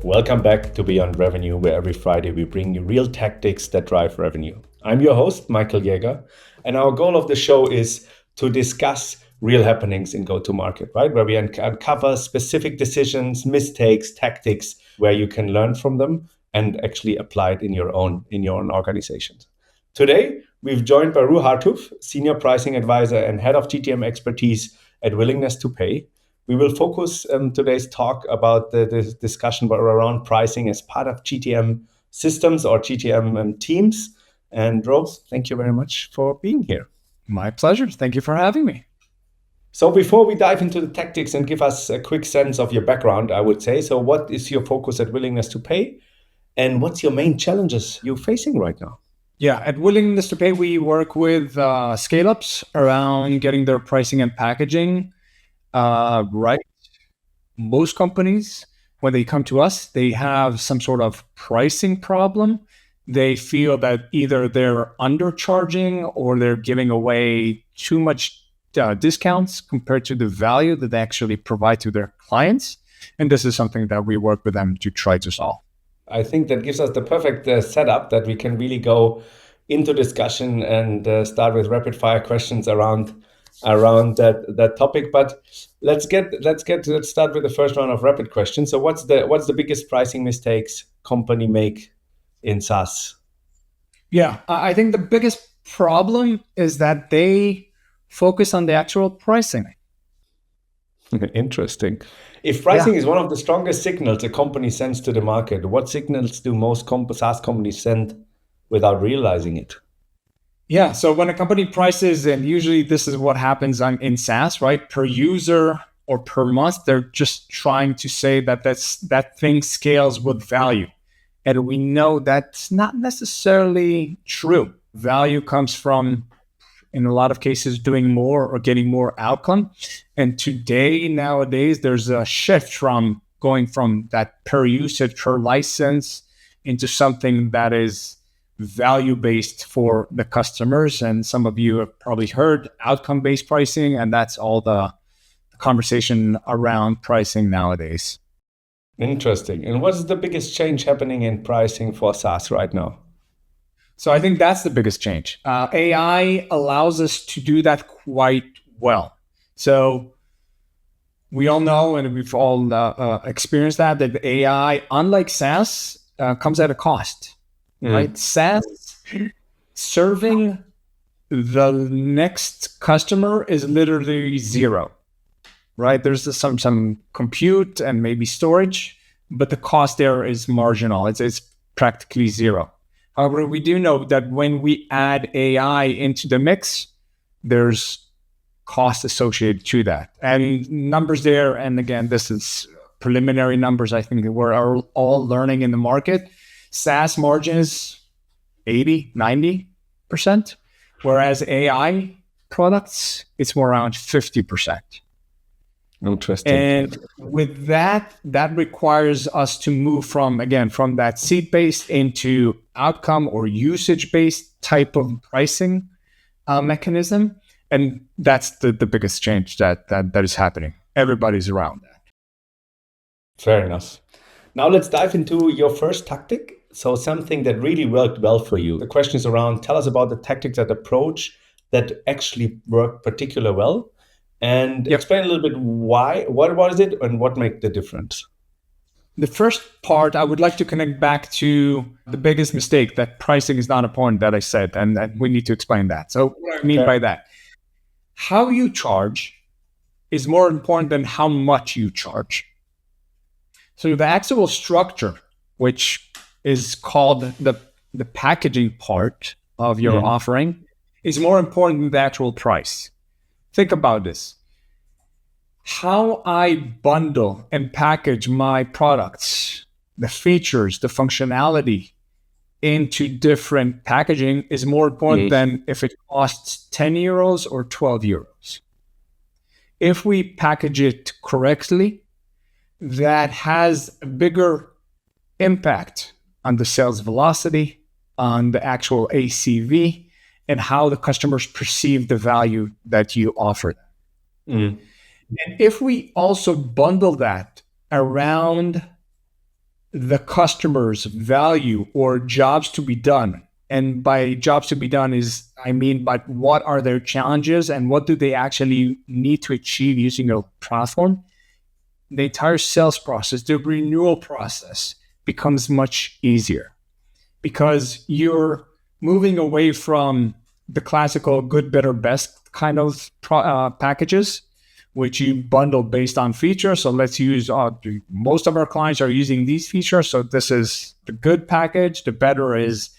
Welcome back to Beyond Revenue, where every Friday we bring you real tactics that drive revenue. I'm your host, Michael Jäger, and our goal of the show is to discuss real happenings in go-to-market, right? Where we uncover specific decisions, mistakes, tactics, where you can learn from them and actually apply it in your own organizations. Today, we've joined by Roee Hartuv, Senior Pricing Advisor and Head of GTM Expertise at Willingness to Pay. We will focus today's talk about the discussion around pricing as part of GTM systems or GTM teams. And Rose, thank you very much for being here. My pleasure. Thank you for having me. So before we dive into the tactics and give us a quick sense of your background, I would say, so what is your focus at Willingness to Pay? And what's your main challenges you're facing right now? Yeah, at Willingness to Pay, we work with scale-ups around getting their pricing and packaging right. Most companies, when they come to us, they have some sort of pricing problem. They feel that either they're undercharging or they're giving away too much discounts compared to the value that they actually provide to their clients. And this is something that we work with them to try to solve. I think that gives us the perfect setup that we can really go into discussion and start with rapid fire questions around that topic. But let's start with the first round of rapid questions. So what's the biggest pricing mistakes company make in SaaS? Yeah, I think the biggest problem is that they focus on the actual pricing. Interesting. If pricing is one of the strongest signals a company sends to the market, what signals do most SaaS companies send without realizing it? Yeah, so when a company prices, and usually this is what happens in SaaS, right? Per user or per month, they're just trying to say that that thing scales with value. And we know that's not necessarily true. Value comes from, in a lot of cases, doing more or getting more outcome. And nowadays, there's a shift from going from that per usage, per license into something that is value-based for the customers. And some of you have probably heard outcome-based pricing, and that's all the conversation around pricing nowadays. Interesting. And what is the biggest change happening in pricing for SaaS right now? So I think that's the biggest change. AI allows us to do that quite well. So we all know, and we've all experienced that AI, unlike SaaS, comes at a cost, right? SaaS, serving the next customer is literally zero, right? There's some compute and maybe storage, but the cost there is marginal. It's practically zero. However, we do know that when we add AI into the mix, there's cost associated to that. And numbers there, and again, this is preliminary numbers, I think we're all learning in the market. SaaS margins, 80, 90%, whereas AI products, it's more around 50%. Interesting. And with that requires us to move from that seat-based into outcome or usage-based type of pricing mechanism. And that's the biggest change that is happening. Everybody's around that. Fair enough. Now let's dive into your first tactic. So something that really worked well for you. The question is around, tell us about the tactics and approach that actually worked particularly well. And explain a little bit why, what is it, and what made the difference? The first part, I would like to connect back to the biggest mistake, that pricing is not important, that I said, and we need to explain that. So what I mean by that, how you charge is more important than how much you charge. So the actual structure, which is called the packaging part of your offering, is more important than the actual price. Think about this. How I bundle and package my products, the features, the functionality into different packaging is more important than if it costs 10 euros or 12 euros. If we package it correctly, that has a bigger impact on the sales velocity, on the actual ACV, and how the customers perceive the value that you offer them. And if we also bundle that around the customer's value or jobs to be done. And by jobs to be done I mean, but what are their challenges and what do they actually need to achieve using your platform? The entire sales process, the renewal process becomes much easier because you're moving away from the classical good, better, best kind of packages, which you bundle based on features. So let's use, most of our clients are using these features. So this is the good package. The better is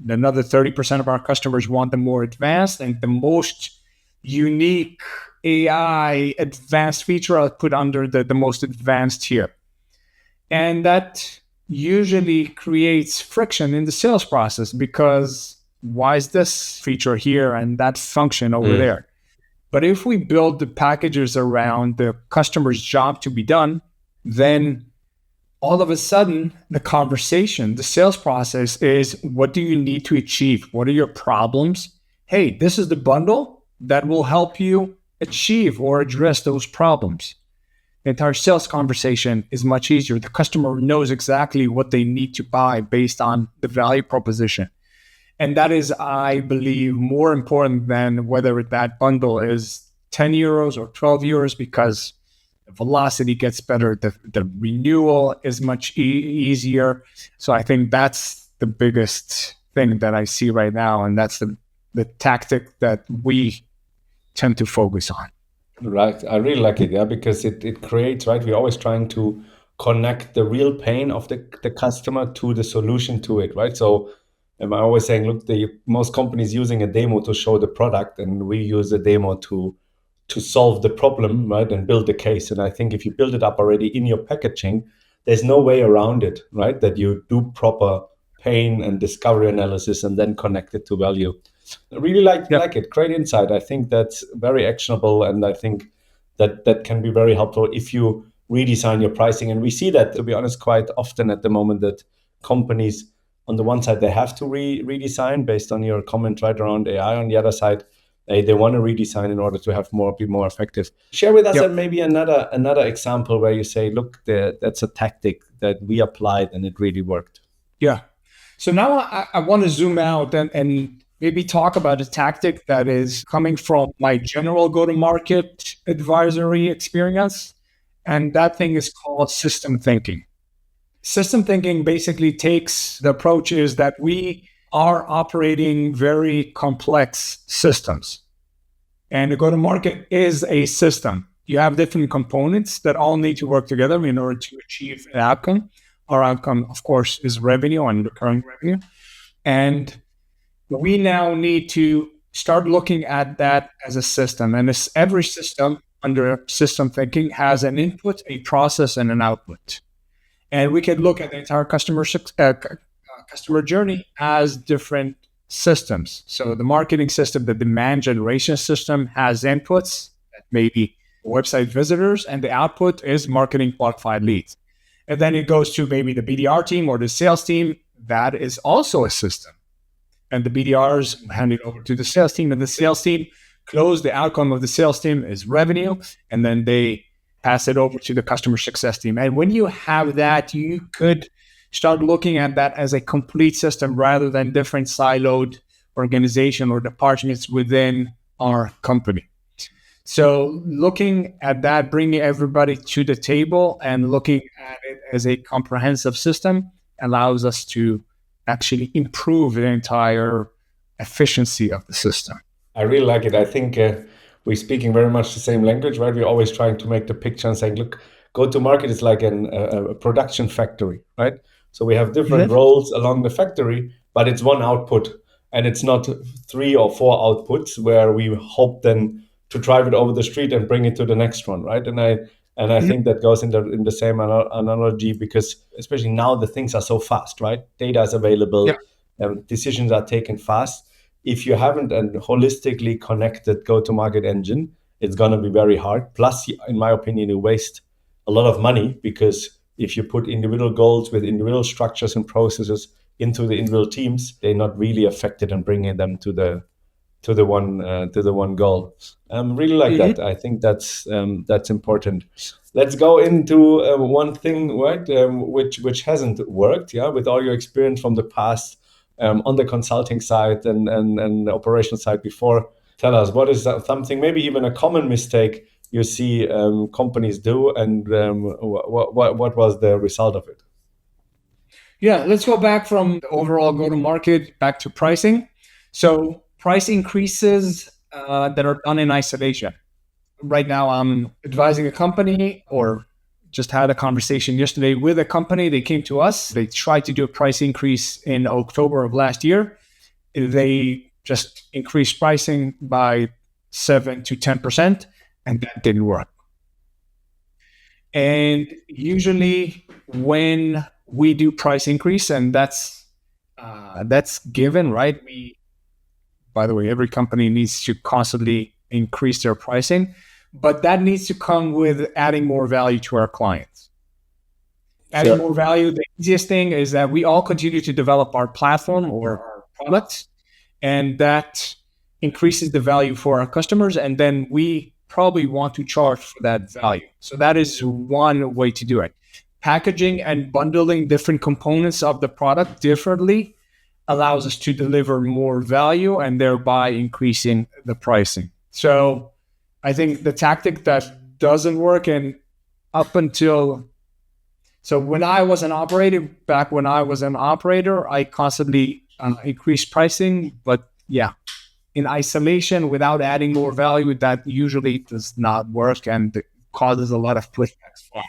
another 30% of our customers want the more advanced, and the most unique AI advanced feature I'll put under the most advanced tier. And that usually creates friction in the sales process because why is this feature here and that function over there? But if we build the packages around the customer's job to be done, then all of a sudden, the conversation, the sales process is, what do you need to achieve? What are your problems? Hey, this is the bundle that will help you achieve or address those problems. The entire sales conversation is much easier. The customer knows exactly what they need to buy based on the value proposition. And that is, I believe, more important than whether that bundle is 10 euros or 12 euros, because the velocity gets better. The renewal is much easier. So I think that's the biggest thing that I see right now. And that's the tactic that we tend to focus on. Right. I really like it, because it creates, right? We're always trying to connect the real pain of the customer to the solution to it, right? So am I always saying, look, most companies using a demo to show the product, and we use a demo to solve the problem, right, and build the case. And I think if you build it up already in your packaging, there's no way around it, right? That you do proper pain and discovery analysis and then connect it to value. I really like it. Great insight. I think that's very actionable, and I think that can be very helpful if you redesign your pricing. And we see that, to be honest, quite often at the moment, that companies, on the one side, they have to redesign based on your comment right around AI. On the other side, they want to redesign in order to have be more effective. Share with us and maybe another example where you say, look, that's a tactic that we applied and it really worked. Yeah. So now I want to zoom out and maybe talk about a tactic that is coming from my general go-to-market advisory experience. And that thing is called system thinking. System thinking basically takes the approach is that we are operating very complex systems. And the go-to-market is a system. You have different components that all need to work together in order to achieve an outcome. Our outcome, of course, is revenue and recurring revenue. And we now need to start looking at that as a system. And every system under system thinking has an input, a process, and an output. And we can look at the entire customer journey as different systems. So the marketing system, the demand generation system has inputs, maybe website visitors, and the output is marketing qualified leads. And then it goes to maybe the BDR team or the sales team. That is also a system. And the BDRs hand it over to the sales team, and the sales team close. The outcome of the sales team is revenue, and then they pass it over to the customer success team. And when you have that, you could start looking at that as a complete system rather than different siloed organization or departments within our company. So looking at that, bringing everybody to the table and looking at it as a comprehensive system allows us to actually improve the entire efficiency of the system. I really like it. I think we're speaking very much the same language, right? We're always trying to make the picture and saying, look, go-to-market is like a production factory, right? So we have different roles along the factory, but it's one output, and it's not 3 or 4 outputs where we hope then to drive it over the street and bring it to the next one, right? And I think that goes in the same analogy, because especially now the things are so fast, right? Data is available, decisions are taken fast. If you haven't a holistically connected go-to-market engine, it's going to be very hard. Plus, in my opinion, you waste a lot of money, because if you put individual goals with individual structures and processes into the individual teams, they're not really affected and bringing them to the the one goal. Really like that. I think that's important. Let's go into one thing, right? Which hasn't worked. Yeah, with all your experience from the past on the consulting side and the operational side before. Tell us, what is something, maybe even a common mistake you see companies do, and what was the result of it? Yeah, let's go back from the overall go-to-market back to pricing. So price increases that are done in isolation. Right now, I'm advising a company, or just had a conversation yesterday with a company. They came to us. They tried to do a price increase in October of last year. They just increased pricing by 7 to 10%, and that didn't work. And usually when we do price increase, and that's given, right? By the way, every company needs to constantly increase their pricing, but that needs to come with adding more value to our clients. Adding more value, the easiest thing is that we all continue to develop our platform or our products, and that increases the value for our customers, and then we probably want to charge for that value. So that is one way to do it. Packaging and bundling different components of the product differently allows us to deliver more value and thereby increasing the pricing. So I think the tactic that doesn't work, and up until, so when I was an operator, I constantly increased pricing, but yeah, in isolation without adding more value, that usually does not work and causes a lot of pushbacks from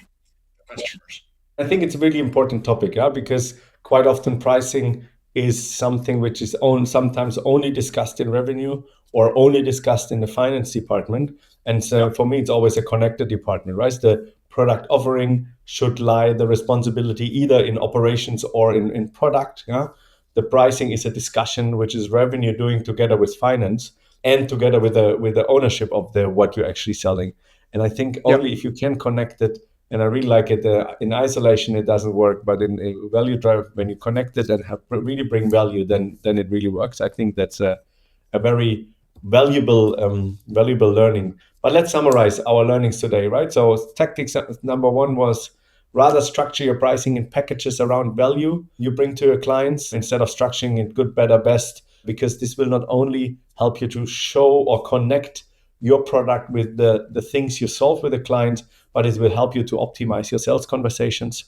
customers. I think it's a really important topic, yeah, because quite often pricing is something which is sometimes only discussed in revenue or only discussed in the finance department. And so for me, it's always a connected department, right? The product offering should lie the responsibility either in operations or in product. Yeah, the pricing is a discussion which is revenue doing together with finance and together with the ownership of what you're actually selling. And I think only if you can connect it, and I really like it, in isolation it doesn't work, but in a value drive, when you connect it and really bring value, then it really works. I think that's a very valuable learning. But let's summarize our learnings today, right? So tactics number one was rather structure your pricing in packages around value you bring to your clients instead of structuring it good, better, best, because this will not only help you to show or connect your product with the things you solve with the client, but it will help you to optimize your sales conversations.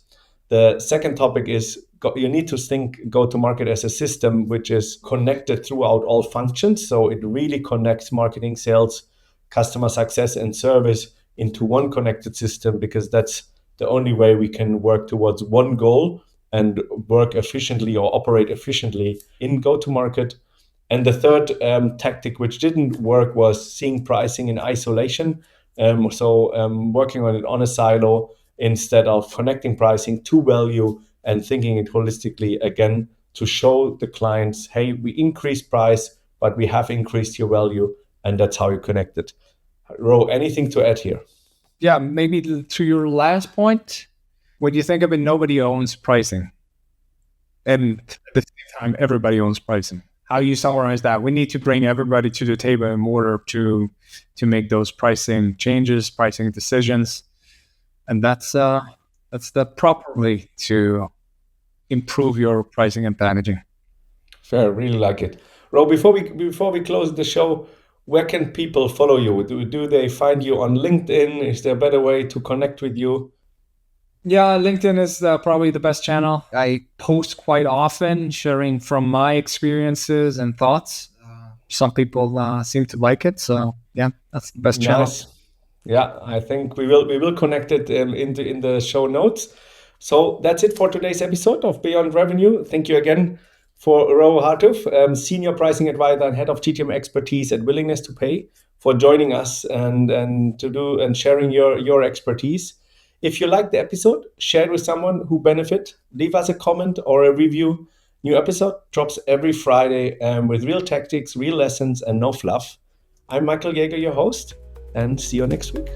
The second topic is you need to think go-to-market as a system which is connected throughout all functions. So it really connects marketing, sales, customer success, and service into one connected system, because that's the only way we can work towards one goal and work efficiently or operate efficiently in go-to-market. And the third tactic which didn't work was seeing pricing in isolation. Working on it on a silo instead of connecting pricing to value and thinking it holistically again to show the clients, hey, we increased price, but we have increased your value, and that's how you connect it. Roee, anything to add here? Yeah, maybe to your last point, when you think of it, nobody owns pricing. And at the same time, everybody owns pricing. How you summarize that? We need to bring everybody to the table in order to make those pricing changes, pricing decisions. And that's the proper way to improve your pricing and packaging. Fair, really like it. Roee, before we close the show, where can people follow you? Do they find you on LinkedIn? Is there a better way to connect with you? Yeah, LinkedIn is probably the best channel. I post quite often, sharing from my experiences and thoughts. Some people seem to like it, so yeah, that's the best channel. Yeah, I think we will connect it in the show notes. So that's it for today's episode of Beyond Revenue. Thank you again for Roee Hartuv, Senior Pricing Advisor and Head of GTM Expertise at Willingness to Pay, for joining us and sharing your expertise. If you like the episode, share it with someone who benefit. Leave us a comment or a review. New episode drops every Friday with real tactics, real lessons, and no fluff. I'm Michael Jäger, your host, and see you next week.